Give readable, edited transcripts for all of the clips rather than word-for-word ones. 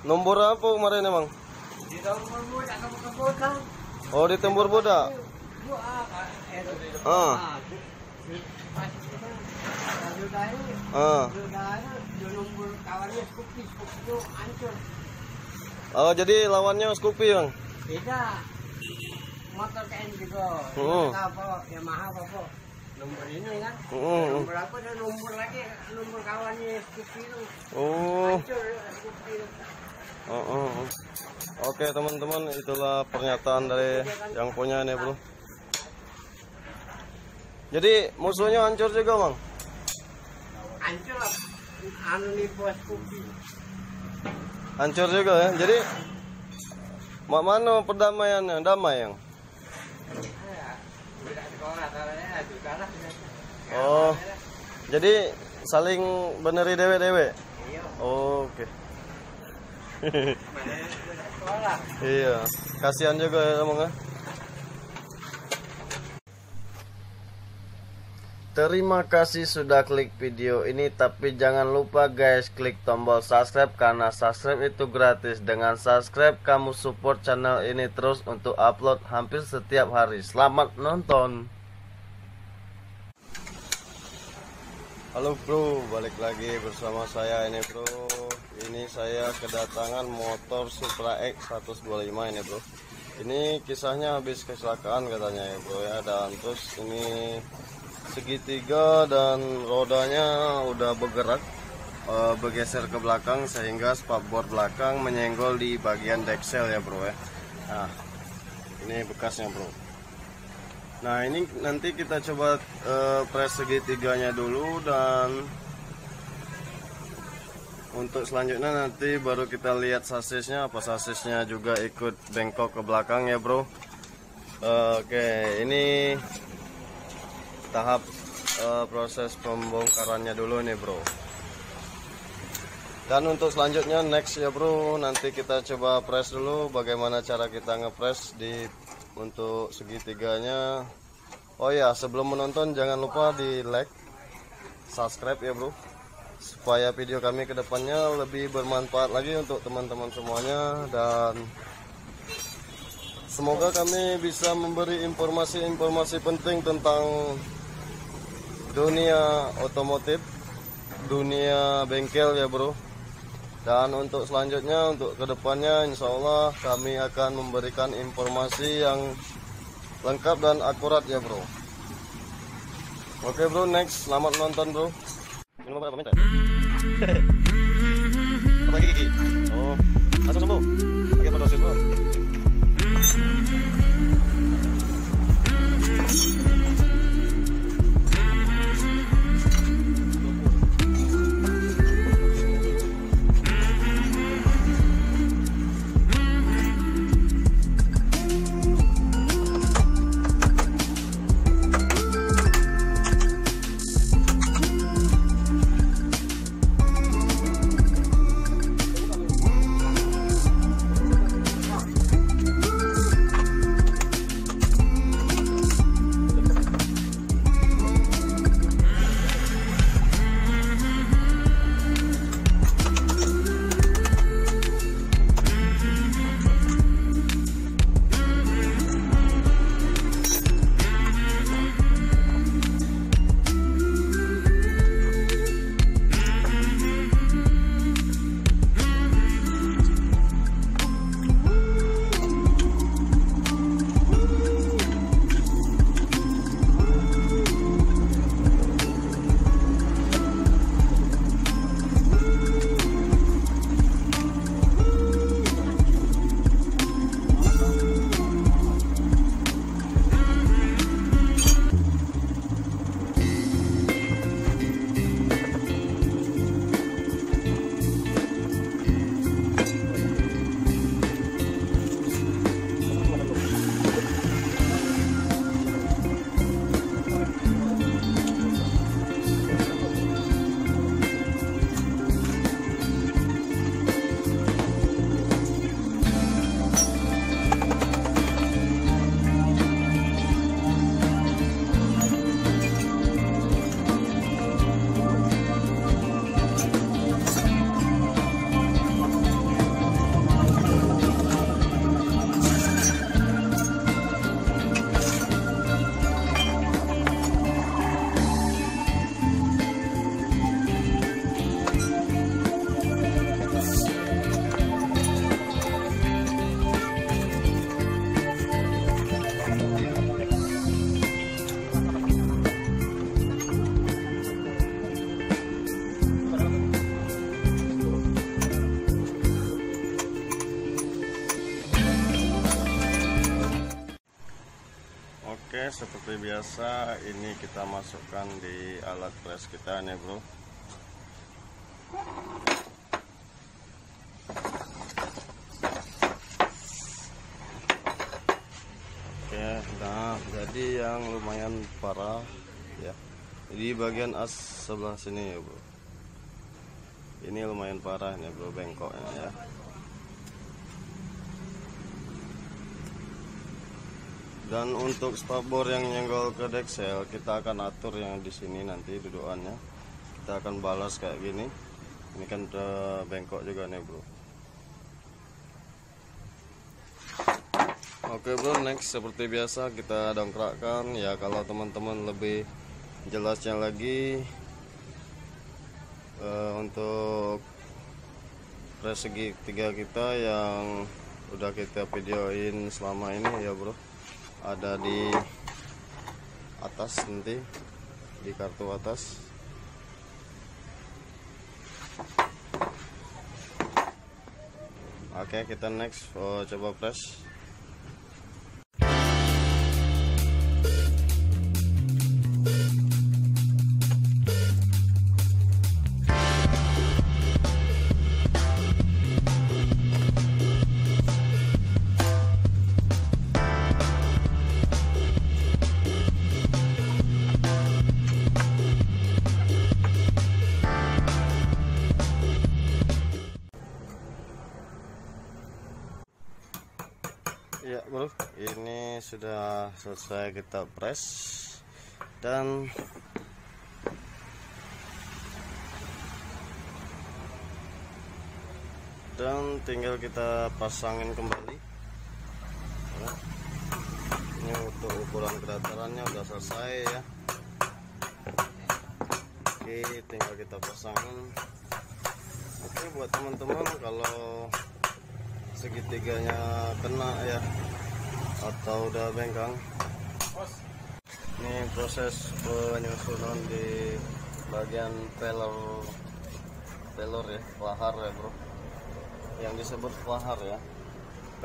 Nombor apa kemarin emang? Di tembur bodak kamu kebotang. Oh, di tembur bodak. Nombor kawannya Scoopy itu hancur. Oh, jadi lawannya Scoopy, Bang. Beda. Motor TN juga. Apa Yamaha apa? Nomor ini kan. Nomor apa dan nomor lagi nomor kawannya Scoopy itu. Oh. Hancur Scoopy. Oke, teman-teman, itulah pernyataan dari yang punya ini, Bro. Jadi musuhnya hancur juga, Bang. Hancur lah. Anu nih bos Scoopy. Hancur juga ya. Jadi mana perdamaiannya? Damai yang. Oh. Jadi saling beneri dewe-dewe. Oh, oke. Iya, kasihan juga ya emang ya. Terima kasih sudah klik video ini, tapi jangan lupa guys klik tombol subscribe karena subscribe itu gratis. Dengan subscribe kamu support channel ini terus untuk upload hampir setiap hari. Selamat nonton. Halo bro, balik lagi bersama saya ini bro. Ini saya kedatangan motor Supra X 125 ini bro. Ini kisahnya habis kecelakaan katanya ya bro ya. Dan terus ini segitiga dan rodanya udah bergerak, bergeser ke belakang sehingga spakbor belakang menyenggol di bagian deksel ya bro ya. Nah ini bekasnya bro. Nah ini nanti kita coba press segitiganya dulu, dan untuk selanjutnya nanti baru kita lihat sasisnya, apa sasisnya juga ikut bengkok ke belakang ya bro. Oke, ini tahap proses pembongkarannya dulu nih bro. Dan untuk selanjutnya next ya bro, nanti kita coba press dulu bagaimana cara kita ngepress di untuk segitiganya. Oh ya, sebelum menonton jangan lupa di like, subscribe ya bro, supaya video kami kedepannya lebih bermanfaat lagi untuk teman-teman semuanya. Dan semoga kami bisa memberi informasi-informasi penting tentang dunia otomotif, dunia bengkel ya bro. Dan untuk selanjutnya, untuk kedepannya insya Allah kami akan memberikan informasi yang lengkap dan akurat ya bro. Oke bro, next, selamat nonton bro. Ini berapa menit? Apa gigi? Oh, langsung sembuh. Pakai dosis bro. seperti biasa ini kita masukkan di alat press kita nih bro. Oke, nah jadi yang lumayan parah ya di bagian as sebelah sini ya bro. Ini lumayan parah nih bro, bengkoknya ya. Dan untuk spakbor yang nyenggol ke deksel, kita akan atur yang di sini nanti dudukannya. Kita akan balas kayak gini. Ini kan udah bengkok juga nih bro. Oke bro, next seperti biasa kita dongkrakkan ya. Kalau teman-teman lebih jelasnya lagi untuk press segitiga kita yang udah kita videoin selama ini ya bro, ada di atas nanti di kartu atas. Oke, kita next coba press. Ya bro, ini sudah selesai kita press dan tinggal kita pasangin kembali. Nah, ini untuk ukuran kedatarannya udah selesai ya. Oke, tinggal kita pasangin. Oke, buat teman-teman kalau segitiganya kena ya atau udah bengkang, ini proses penyusunan di bagian pelor ya, pelahar ya bro, yang disebut pelahar ya,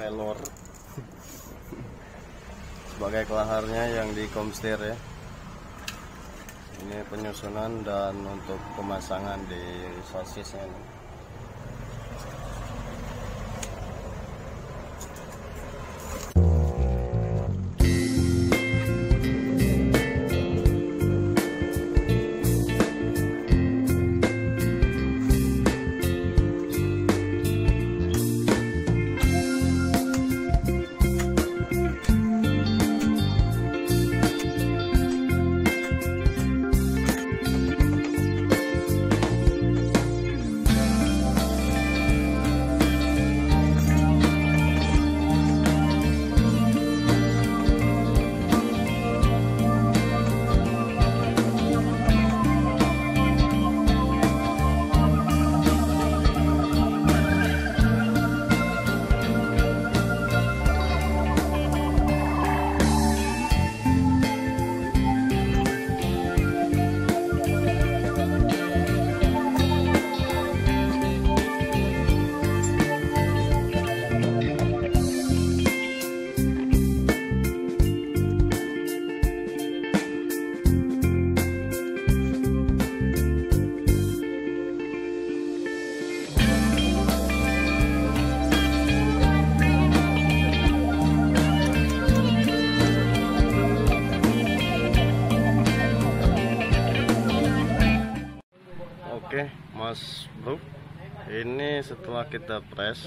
pelor sebagai kelaharnya yang di komstir ya. Ini penyusunan dan untuk pemasangan di sasisnya ini. Oke mas bro, ini setelah kita press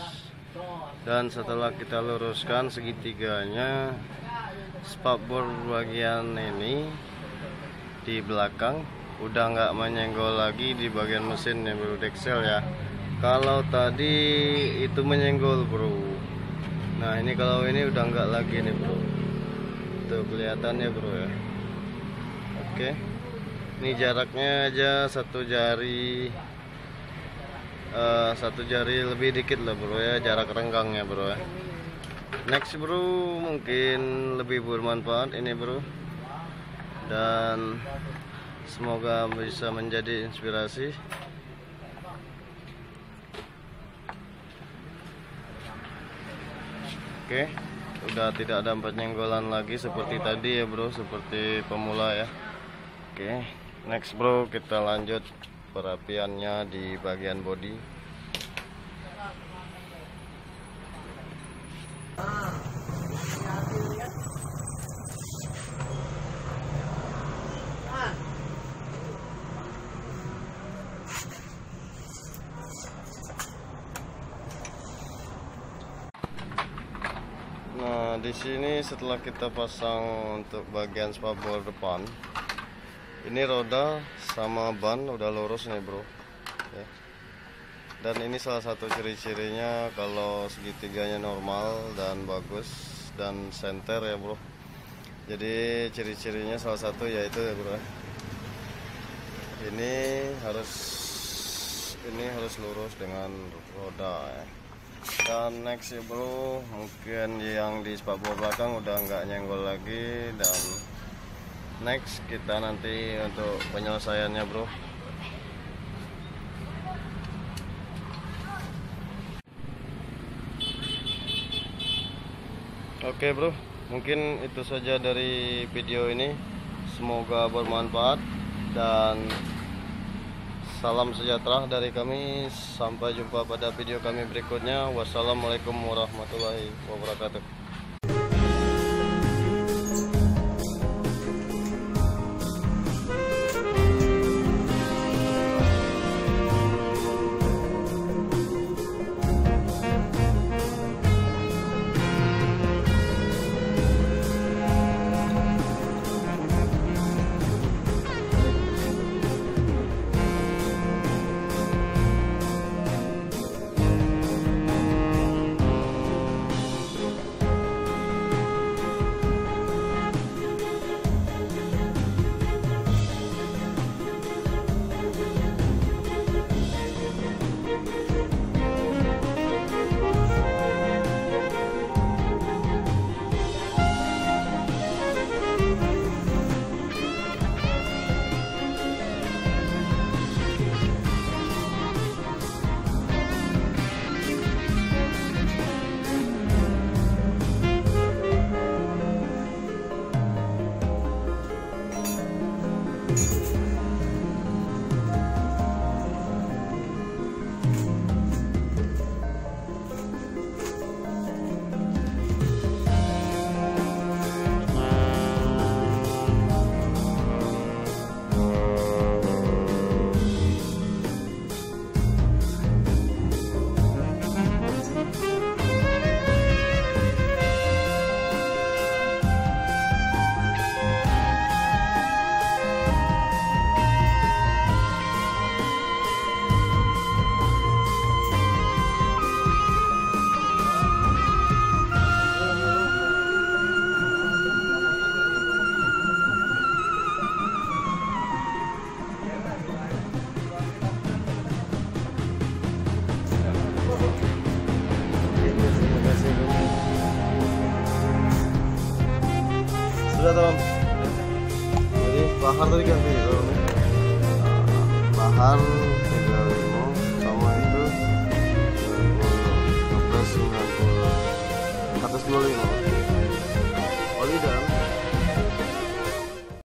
dan setelah kita luruskan segitiganya, spakbor bagian ini di belakang udah nggak menyenggol lagi di bagian mesin ya bro, deksel ya. Kalau tadi itu menyenggol bro, nah ini kalau ini udah nggak lagi nih bro, tuh kelihatannya bro ya. Oke, ini jaraknya aja satu jari lebih dikit lah bro ya, jarak renggangnya bro ya. Next bro, mungkin lebih bermanfaat ini bro, dan semoga bisa menjadi inspirasi. Oke, udah tidak ada penyenggolan lagi seperti tadi ya bro, seperti pemula ya. Oke, next bro, kita lanjut perapiannya di bagian bodi. Nah, di sini setelah kita pasang untuk bagian spakbor depan, ini roda sama ban udah lurus nih bro ya. Dan ini salah satu ciri-cirinya kalau segitiganya normal dan bagus dan senter ya bro. Jadi ciri-cirinya salah satu yaitu ya bro, ini harus lurus dengan roda ya. Dan next ya bro, mungkin yang di spakbor belakang udah nggak nyenggol lagi. Dan next kita nanti untuk penyelesaiannya bro. Oke bro, mungkin itu saja dari video ini. Semoga bermanfaat dan salam sejahtera dari kami. Sampai jumpa pada video kami berikutnya. Wassalamualaikum warahmatullahi wabarakatuh. Sudah teman. Jadi bahar tadi kan video bahar 35 sama itu 90 plus 90 125.